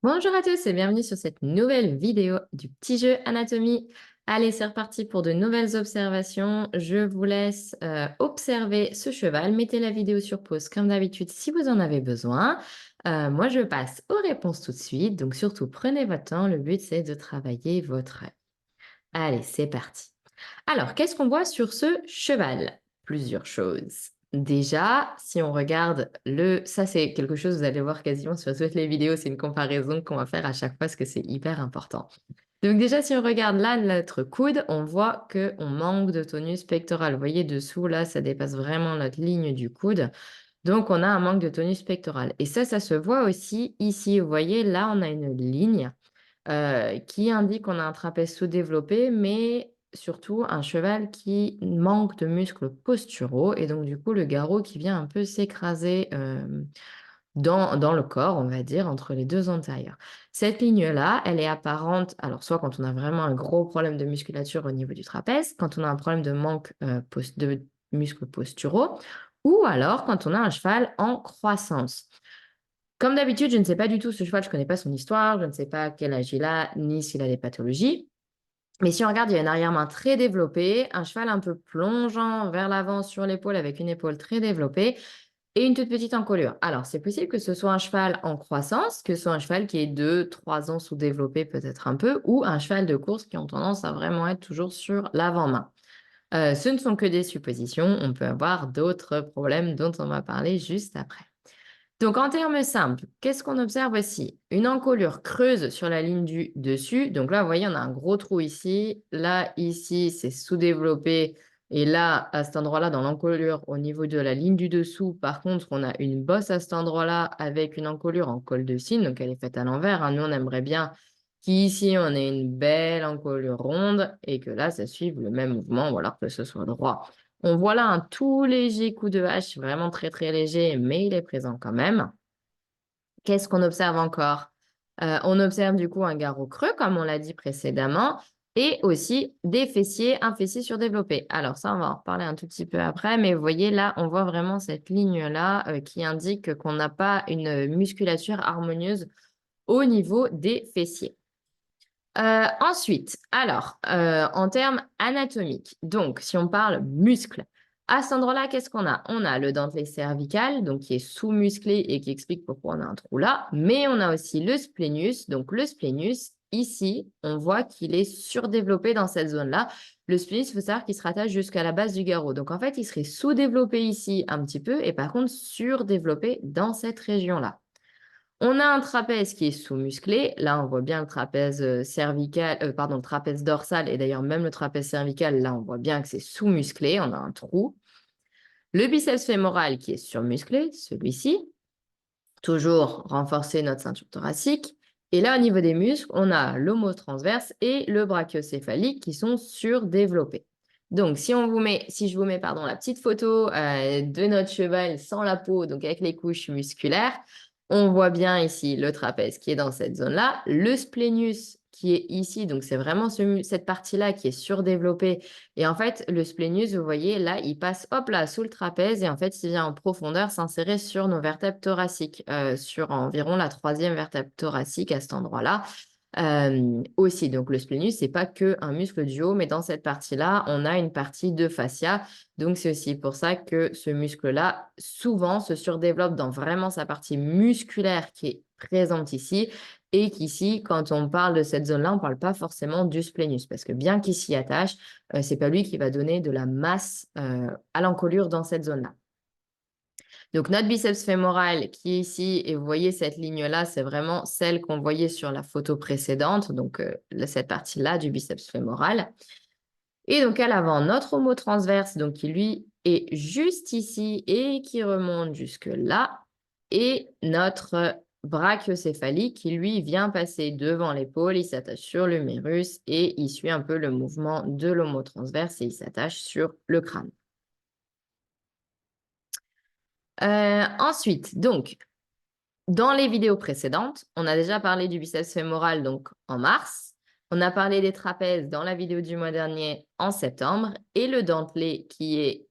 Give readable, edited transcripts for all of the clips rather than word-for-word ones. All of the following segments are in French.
Bonjour à tous et bienvenue sur cette nouvelle vidéo du petit jeu anatomie. Allez, c'est reparti pour de nouvelles observations. Je vous laisse observer ce cheval. Mettez la vidéo sur pause comme d'habitude si vous en avez besoin. Moi, je passe aux réponses tout de suite. Donc surtout, prenez votre temps. Le but, c'est de travailler votre œil. Allez, c'est parti. Alors, qu'est-ce qu'on voit sur ce cheval? Plusieurs choses. Déjà, si on regarde ça c'est quelque chose, vous allez voir quasiment sur toutes les vidéos, c'est une comparaison qu'on va faire à chaque fois parce que c'est hyper important. Donc déjà, si on regarde là notre coude, on voit qu'on manque de tonus pectoral. Vous voyez dessous, là, ça dépasse vraiment notre ligne du coude. Donc, on a un manque de tonus pectoral. Et ça se voit aussi ici. Vous voyez, là, on a une ligne qui indique qu'on a un trapèze sous-développé, mais surtout un cheval qui manque de muscles posturaux et donc du coup le garrot qui vient un peu s'écraser dans le corps, on va dire, entre les deux antérieurs. Cette ligne-là, elle est apparente, alors soit quand on a vraiment un gros problème de musculature au niveau du trapèze, quand on a un problème de manque de muscles posturaux, ou alors quand on a un cheval en croissance. Comme d'habitude, je ne sais pas du tout ce cheval, je ne connais pas son histoire, je ne sais pas quel âge il a, ni s'il a des pathologies. Mais si on regarde, il y a une arrière-main très développée, un cheval un peu plongeant vers l'avant sur l'épaule avec une épaule très développée et une toute petite encolure. Alors, c'est possible que ce soit un cheval en croissance, que ce soit un cheval qui est 2, 3 ans sous-développé peut-être un peu, ou un cheval de course qui ont tendance à vraiment être toujours sur l'avant-main. Ce ne sont que des suppositions, on peut avoir d'autres problèmes dont on va parler juste après. Donc, en termes simples, qu'est-ce qu'on observe aussi? Une encolure creuse sur la ligne du dessus. Donc là, vous voyez, on a un gros trou ici. Là, ici, c'est sous-développé. Et là, à cet endroit-là, dans l'encolure, au niveau de la ligne du dessous, par contre, on a une bosse à cet endroit-là avec une encolure en col de cygne. Donc, elle est faite à l'envers, hein. Nous, on aimerait bien qu'ici, on ait une belle encolure ronde et que là, ça suive le même mouvement ou alors que ce soit droit. On voit là un tout léger coup de hache, vraiment très très léger, mais il est présent quand même. Qu'est-ce qu'on observe encore? On observe du coup un garrot creux, comme on l'a dit précédemment, et aussi des fessiers, un fessier surdéveloppé. Alors ça, on va en reparler un tout petit peu après, mais vous voyez là, on voit vraiment cette ligne-là qui indique qu'on n'a pas une musculature harmonieuse au niveau des fessiers. Ensuite, alors, en termes anatomiques, donc si on parle muscles, à cet endroit-là, qu'est-ce qu'on a? On a le dentelé cervical, donc qui est sous-musclé et qui explique pourquoi on a un trou là, mais on a aussi le splénus. Donc le splénus, ici, on voit qu'il est surdéveloppé dans cette zone-là. Le splénus, il faut savoir qu'il se rattache jusqu'à la base du garrot. Donc en fait, il serait sous-développé ici un petit peu et par contre surdéveloppé dans cette région-là. On a un trapèze qui est sous-musclé. Là, on voit bien le trapèze cervical, pardon, le trapèze dorsal et d'ailleurs même le trapèze cervical. Là, on voit bien que c'est sous-musclé. On a un trou. Le biceps fémoral qui est surmusclé, celui-ci. Toujours renforcer notre ceinture thoracique. Et là, au niveau des muscles, on a l'homo transverse et le brachiocéphalique qui sont surdéveloppés. Donc, si je vous mets la petite photo de notre cheval sans la peau, donc avec les couches musculaires, on voit bien ici le trapèze qui est dans cette zone-là, le splénus qui est ici, donc c'est vraiment cette partie-là qui est surdéveloppée. Et en fait, le splénus, vous voyez, là, il passe, hop là, sous le trapèze et en fait, il vient en profondeur s'insérer sur nos vertèbres thoraciques, sur environ la 3e vertèbre thoracique à cet endroit-là. Aussi, donc le splénus, c'est pas que un muscle du haut, mais dans cette partie-là, on a une partie de fascia. Donc, c'est aussi pour ça que ce muscle-là, souvent, se surdéveloppe dans vraiment sa partie musculaire qui est présente ici. Et qu'ici, quand on parle de cette zone-là, on ne parle pas forcément du splénus, parce que bien qu'il s'y attache, ce n'est pas lui qui va donner de la masse à l'encolure dans cette zone-là. Donc, notre biceps fémoral qui est ici, et vous voyez cette ligne-là, c'est vraiment celle qu'on voyait sur la photo précédente, donc cette partie-là du biceps fémoral. Et donc, à l'avant, notre homo transverse, donc qui lui est juste ici et qui remonte jusque là, et notre brachiocéphalique qui lui vient passer devant l'épaule, il s'attache sur l'humérus et il suit un peu le mouvement de l'homo transverse et il s'attache sur le crâne. Ensuite, donc, dans les vidéos précédentes, on a déjà parlé du biceps fémoral donc en mars. On a parlé des trapèzes dans la vidéo du mois dernier en septembre et le dentelé qui est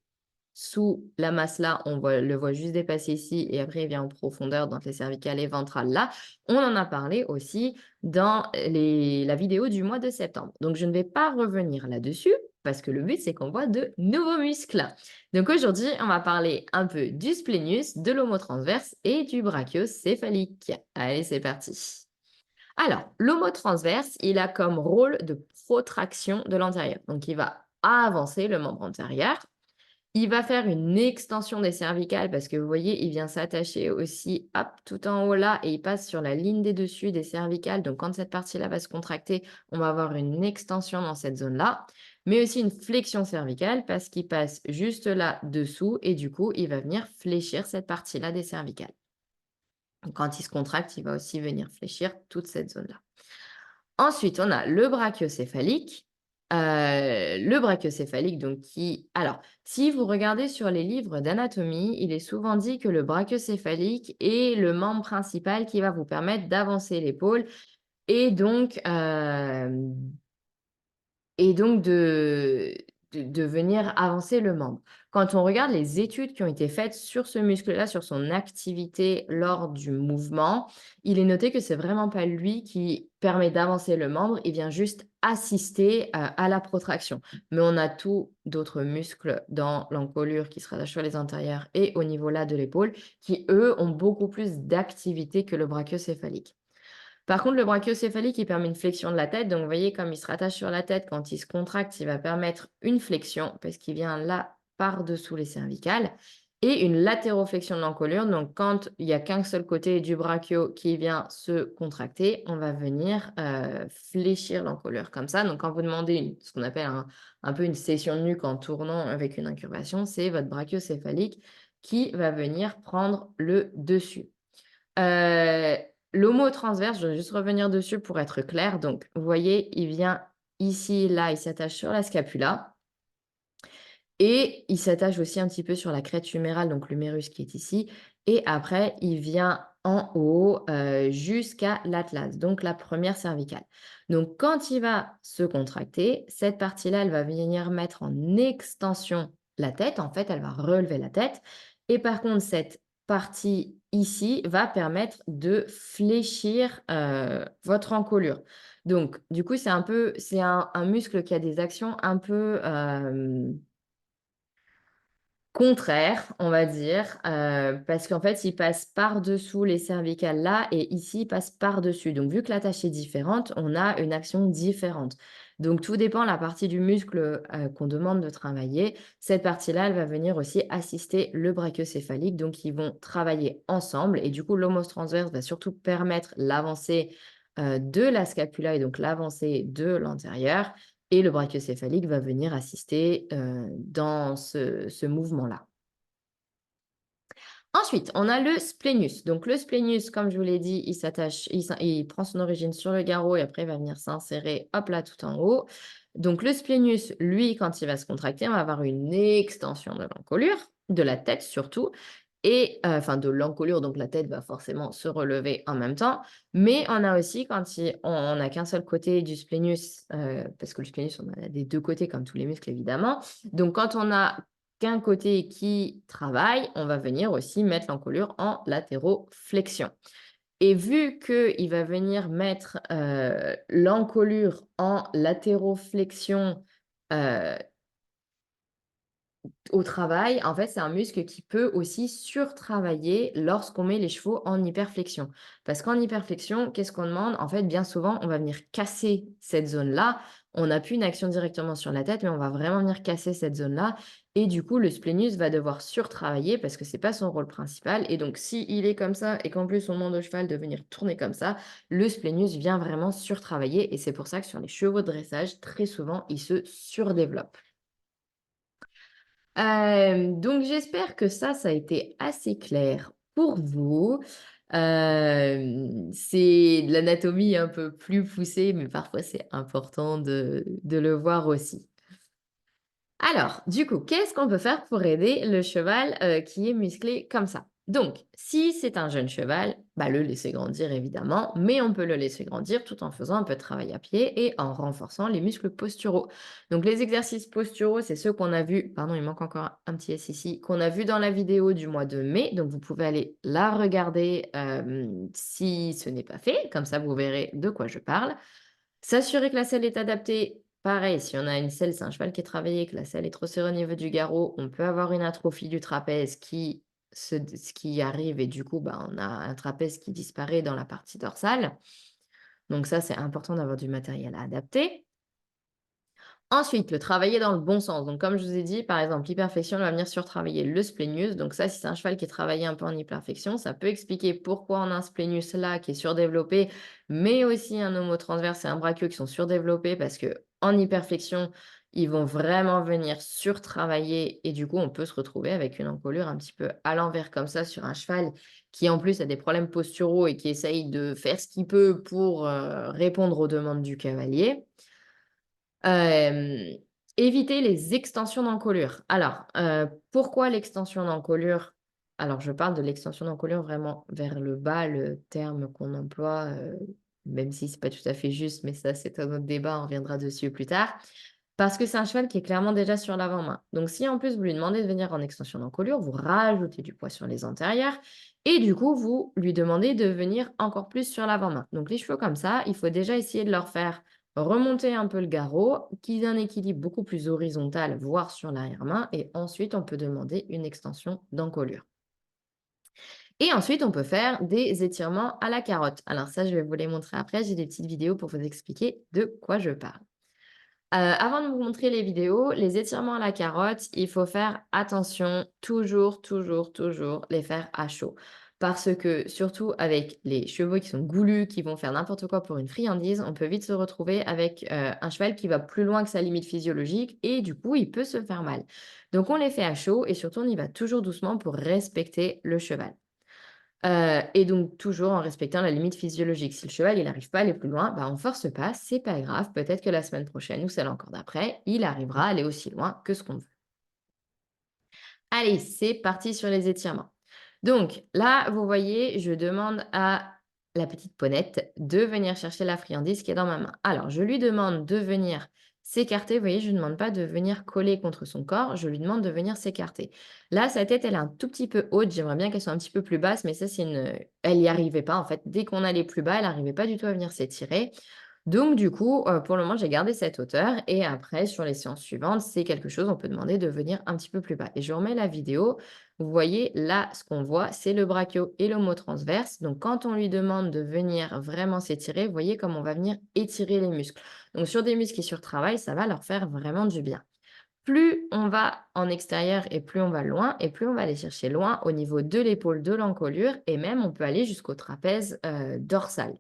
sous la masse là, le voit juste dépasser ici et après il vient en profondeur dans les cervicales et ventrales là. On en a parlé aussi dans la vidéo du mois de septembre. Donc, je ne vais pas revenir là-dessus parce que le but, c'est qu'on voit de nouveaux muscles. Donc, aujourd'hui, on va parler un peu du splénus, de l'homotransverse et du brachiocéphalique. Allez, c'est parti. Alors, l'homotransverse, il a comme rôle de protraction de l'antérieur. Donc, il va avancer le membre antérieur. Il va faire une extension des cervicales parce que vous voyez, il vient s'attacher aussi, hop, tout en haut là, et il passe sur la ligne des dessus des cervicales. Donc, quand cette partie-là va se contracter, on va avoir une extension dans cette zone-là, mais aussi une flexion cervicale parce qu'il passe juste là dessous et du coup, il va venir fléchir cette partie-là des cervicales. Donc, quand il se contracte, il va aussi venir fléchir toute cette zone-là. Ensuite, on a le brachiocéphalique. Le brachiocéphalique, donc qui... Alors, si vous regardez sur les livres d'anatomie, il est souvent dit que le brachiocéphalique est le membre principal qui va vous permettre d'avancer l'épaule et donc, de venir avancer le membre. Quand on regarde les études qui ont été faites sur ce muscle-là, sur son activité lors du mouvement, il est noté que c'est vraiment pas lui qui permet d'avancer le membre, il vient juste assister à la protraction. Mais on a tout d'autres muscles dans l'encolure qui se rattachent sur les antérieurs et au niveau là de l'épaule, qui eux ont beaucoup plus d'activité que le brachiocéphalique. Par contre, le brachiocéphalique, il permet une flexion de la tête. Donc, vous voyez, comme il se rattache sur la tête, quand il se contracte, il va permettre une flexion parce qu'il vient là par-dessous les cervicales et une latéroflexion de l'encolure. Donc, quand il n'y a qu'un seul côté du brachio qui vient se contracter, on va venir fléchir l'encolure comme ça. Donc, quand vous demandez ce qu'on appelle un peu une session de nuque en tournant avec une incurvation, c'est votre brachiocéphalique qui va venir prendre le dessus. Euh, L'homo transverse, je vais juste revenir dessus pour être clair. Donc, vous voyez, il vient ici, là, il s'attache sur la scapula. Et il s'attache aussi un petit peu sur la crête humérale, donc l'humérus qui est ici. Et après, il vient en haut jusqu'à l'atlas, donc la première cervicale. Donc, quand il va se contracter, cette partie-là, elle va venir mettre en extension la tête. En fait, elle va relever la tête. Et par contre, cette partie ici va permettre de fléchir votre encolure. Donc, du coup, c'est un muscle qui a des actions un peu contraire, on va dire, parce qu'en fait, il passe par-dessous les cervicales là et ici, il passe par-dessus. Donc, vu que la tâche est différente, on a une action différente. Donc, tout dépend de la partie du muscle qu'on demande de travailler. Cette partie-là, elle va venir aussi assister le brachiocéphalique. Donc, ils vont travailler ensemble et du coup, l'homos transverse va surtout permettre l'avancée de la scapula et donc l'avancée de l'antérieur. Et le brachiocéphalique va venir assister dans ce mouvement-là. Ensuite, on a le splénus. Donc, le splénus, comme je vous l'ai dit, il prend son origine sur le garrot et après, il va venir s'insérer, hop là, tout en haut. Donc, le splénus, lui, quand il va se contracter, on va avoir une extension de l'encolure, de la tête surtout, et enfin de l'encolure, donc la tête va forcément se relever en même temps. Mais on a aussi, quand on n'a qu'un seul côté du splénus, parce que le splénus, on a des deux côtés comme tous les muscles, évidemment. Donc, quand on a qu'un côté qui travaille, on va venir aussi mettre l'encolure en latéroflexion. Et vu qu'il va venir mettre l'encolure en latéroflexion au travail, en fait, c'est un muscle qui peut aussi surtravailler lorsqu'on met les chevaux en hyperflexion. Parce qu'en hyperflexion, qu'est-ce qu'on demande? En fait, bien souvent, on va venir casser cette zone-là. On n'a plus une action directement sur la tête, mais on va vraiment venir casser cette zone-là. Et du coup, le splénus va devoir surtravailler parce que ce n'est pas son rôle principal. Et donc, s'il est comme ça et qu'en plus on demande au cheval de venir tourner comme ça, le splénus vient vraiment surtravailler. Et c'est pour ça que sur les chevaux de dressage, très souvent, il se surdéveloppe. Donc j'espère que ça a été assez clair pour vous. C'est de l'anatomie un peu plus poussée, mais parfois c'est important de le voir aussi. Alors, du coup, qu'est-ce qu'on peut faire pour aider le cheval qui est musclé comme ça? Donc, si c'est un jeune cheval, bah, le laisser grandir évidemment, mais on peut le laisser grandir tout en faisant un peu de travail à pied et en renforçant les muscles posturaux. Donc, les exercices posturaux, c'est ceux qu'on a vus, pardon, il manque encore un petit S ici, qu'on a vu dans la vidéo du mois de mai. Donc, vous pouvez aller la regarder si ce n'est pas fait, comme ça vous verrez de quoi je parle. S'assurer que la selle est adaptée. Pareil, si on a une selle, c'est un cheval qui est travaillé, que la selle est trop serrée au niveau du garrot, on peut avoir une atrophie du trapèze ce qui arrive et du coup, bah, on a un trapèze qui disparaît dans la partie dorsale. Donc ça, c'est important d'avoir du matériel adapté. Ensuite, le travailler dans le bon sens. Donc, comme je vous ai dit, par exemple, l'hyperflexion va venir surtravailler le splénius. Donc, ça, si c'est un cheval qui est travaillé un peu en hyperflexion, ça peut expliquer pourquoi on a un splénius là qui est surdéveloppé, mais aussi un homotransverse et un brachio qui sont surdéveloppés parce que en hyperflexion, ils vont vraiment venir surtravailler et du coup, on peut se retrouver avec une encolure un petit peu à l'envers comme ça sur un cheval qui en plus a des problèmes posturaux et qui essaye de faire ce qu'il peut pour répondre aux demandes du cavalier. Hem, Éviter les extensions d'encolure. Alors, pourquoi l'extension d'encolure? Alors, je parle de l'extension d'encolure vraiment vers le bas, le terme qu'on emploie, même si c'est pas tout à fait juste, mais ça, c'est un autre débat, on reviendra dessus plus tard. Parce que c'est un cheval qui est clairement déjà sur l'avant-main. Donc, si en plus vous lui demandez de venir en extension d'encolure, vous rajoutez du poids sur les antérieurs et du coup, vous lui demandez de venir encore plus sur l'avant-main. Donc, les chevaux comme ça, il faut déjà essayer de leur faire remonter un peu le garrot, qu'ils aient un équilibre beaucoup plus horizontal, voire sur l'arrière-main, et ensuite on peut demander une extension d'encolure. Et ensuite, on peut faire des étirements à la carotte. Alors ça, je vais vous les montrer après, j'ai des petites vidéos pour vous expliquer de quoi je parle. Avant de vous montrer les vidéos, les étirements à la carotte, il faut faire attention, toujours, toujours, toujours les faire à chaud. Parce que surtout avec les chevaux qui sont goulus, qui vont faire n'importe quoi pour une friandise, on peut vite se retrouver avec un cheval qui va plus loin que sa limite physiologique et du coup, il peut se faire mal. Donc on les fait à chaud et surtout on y va toujours doucement pour respecter le cheval. Et donc toujours en respectant la limite physiologique. Si le cheval, il n'arrive pas à aller plus loin, bah, on force pas, c'est pas grave. Peut-être que la semaine prochaine ou celle encore d'après, il arrivera à aller aussi loin que ce qu'on veut. Allez, c'est parti sur les étirements. Donc là, vous voyez, je demande à la petite ponette de venir chercher la friandise qui est dans ma main. Alors, je lui demande de venir s'écarter. Vous voyez, je ne demande pas de venir coller contre son corps, je lui demande de venir s'écarter. Là, sa tête, elle est un tout petit peu haute. J'aimerais bien qu'elle soit un petit peu plus basse, mais ça, c'est une. Elle n'y arrivait pas, en fait. Dès qu'on allait plus bas, elle n'arrivait pas du tout à venir s'étirer. Donc du coup, pour le moment, j'ai gardé cette hauteur et après sur les séances suivantes, c'est quelque chose, on peut demander de venir un petit peu plus bas et je remets la vidéo. Vous voyez là, ce qu'on voit, c'est le brachio et l'homotransverse. Donc quand on lui demande de venir vraiment s'étirer, vous voyez comme on va venir étirer les muscles. Donc sur des muscles qui surtravaillent, ça va leur faire vraiment du bien. Plus on va en extérieur et plus on va loin et plus on va aller chercher loin au niveau de l'épaule, de l'encolure et même on peut aller jusqu'au trapèze, dorsal.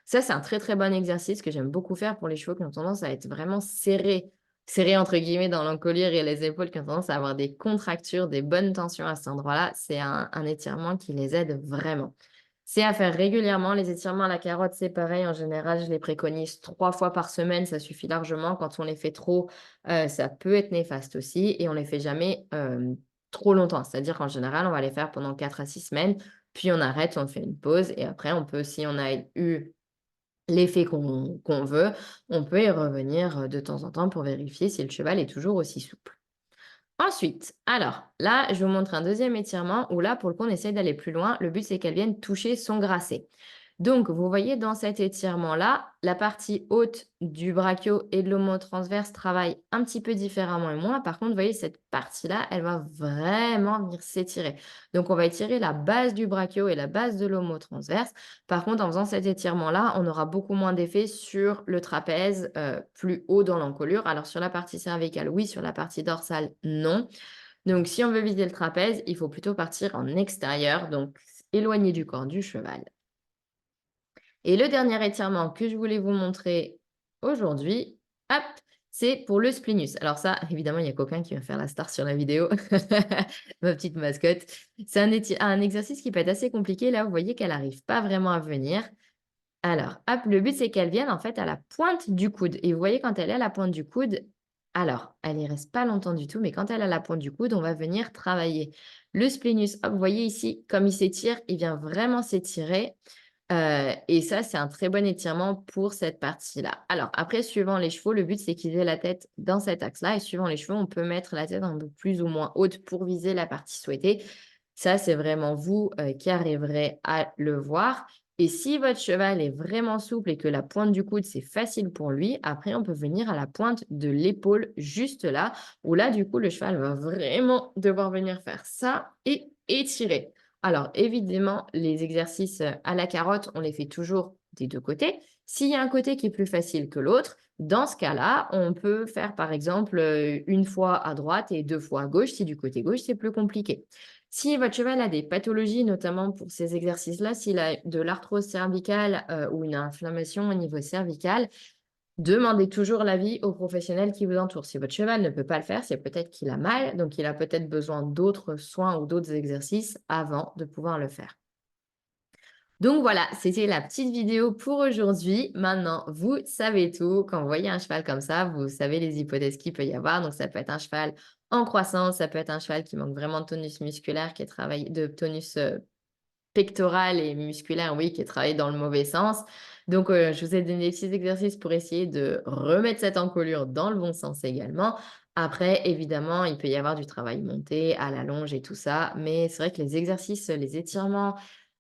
Ça, c'est un très, très bon exercice que j'aime beaucoup faire pour les chevaux qui ont tendance à être vraiment «serrés» entre guillemets dans l'encolure et les épaules, qui ont tendance à avoir des contractures, des bonnes tensions à cet endroit-là. C'est un étirement qui les aide vraiment. C'est à faire régulièrement. Les étirements à la carotte, c'est pareil. En général, je les préconise 3 fois par semaine, ça suffit largement. Quand on les fait trop, ça peut être néfaste aussi et on les fait jamais, trop longtemps. C'est-à-dire qu'en général, on va les faire pendant 4 à 6 semaines, puis on arrête, on fait une pause et après on peut, si on a eu l'effet qu'on veut, on peut y revenir, de temps en temps pour vérifier si le cheval est toujours aussi souple. Ensuite, alors là, je vous montre un deuxième étirement où là, pour le coup, on essaye d'aller plus loin. Le but, c'est qu'elle vienne toucher son grasset. Donc, vous voyez dans cet étirement-là, la partie haute du brachio et de l'homotransverse travaille un petit peu différemment et moins. Par contre, vous voyez, cette partie-là, elle va vraiment venir s'étirer. Donc, on va étirer la base du brachio et la base de l'homotransverse. Par contre, en faisant cet étirement-là, on aura beaucoup moins d'effet sur le trapèze, plus haut dans l'encolure. Alors, sur la partie cervicale, oui, sur la partie dorsale, non. Donc, si on veut viser le trapèze, il faut plutôt partir en extérieur, donc éloigné du corps du cheval. Et le dernier étirement que je voulais vous montrer aujourd'hui, hop, c'est pour le splinus. Alors ça, évidemment, il y a Coquin qui va faire la star sur la vidéo, ma petite mascotte. C'est un exercice qui peut être assez compliqué. Là, vous voyez qu'elle n'arrive pas vraiment à venir. Alors, hop, le but, c'est qu'elle vienne en fait à la pointe du coude. Et vous voyez, quand elle est à la pointe du coude, Alors, elle y reste pas longtemps du tout, mais quand elle a la pointe du coude, on va venir travailler le splénus. Hop, vous voyez ici, comme il s'étire, il vient vraiment s'étirer. Et ça, c'est un très bon étirement pour cette partie-là. Alors après, suivant les chevaux, le but, c'est qu'ils aient la tête dans cet axe-là et suivant les chevaux, on peut mettre la tête un peu plus ou moins haute pour viser la partie souhaitée. Ça, c'est vraiment vous, qui arriverez à le voir et si votre cheval est vraiment souple et que la pointe du coude, c'est facile pour lui, après on peut venir à la pointe de l'épaule juste là, où là, du coup, le cheval va vraiment devoir venir faire ça et étirer. Alors évidemment, les exercices, à la carotte, on les fait toujours des 2 côtés. S'il y a un côté qui est plus facile que l'autre, dans ce cas-là, on peut faire par exemple, 1 fois à droite et 2 fois à gauche si du côté gauche, c'est plus compliqué. Si votre cheval a des pathologies, notamment pour ces exercices-là, s'il a de l'arthrose cervicale, ou une inflammation au niveau cervical, demandez toujours l'avis aux professionnels qui vous entourent. Si votre cheval ne peut pas le faire, c'est peut-être qu'il a mal, donc il a peut-être besoin d'autres soins ou d'autres exercices avant de pouvoir le faire. Donc voilà, c'était la petite vidéo pour aujourd'hui. Maintenant, vous savez tout. Quand vous voyez un cheval comme ça, vous savez les hypothèses qu'il peut y avoir. Donc ça peut être un cheval en croissance, ça peut être un cheval qui manque vraiment de tonus musculaire, qui est travaillé de tonus pectoral et musculaire, oui, qui est travaillé dans le mauvais sens. Donc, je vous ai donné des petits exercices pour essayer de remettre cette encolure dans le bon sens également. Après, évidemment, il peut y avoir du travail monté à la longe et tout ça, mais c'est vrai que les exercices, les étirements,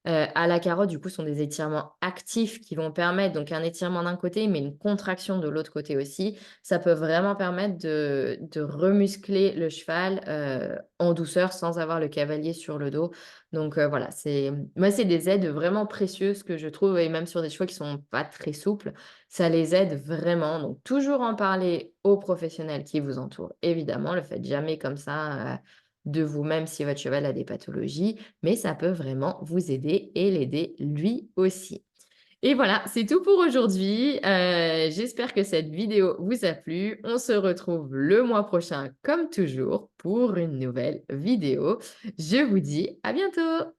à la carotte, du coup, sont des étirements actifs qui vont permettre donc un étirement d'un côté, mais une contraction de l'autre côté aussi. Ça peut vraiment permettre de remuscler le cheval, en douceur sans avoir le cavalier sur le dos. Donc voilà, moi, c'est des aides vraiment précieuses que je trouve et même sur des chevaux qui sont pas très souples, ça les aide vraiment. Donc toujours en parler aux professionnels qui vous entourent, évidemment. Le faites jamais comme ça, de vous-même si votre cheval a des pathologies, mais ça peut vraiment vous aider et l'aider lui aussi. Et voilà, c'est tout pour aujourd'hui. J'espère que cette vidéo vous a plu. On se retrouve le mois prochain comme toujours pour une nouvelle vidéo. Je vous dis à bientôt!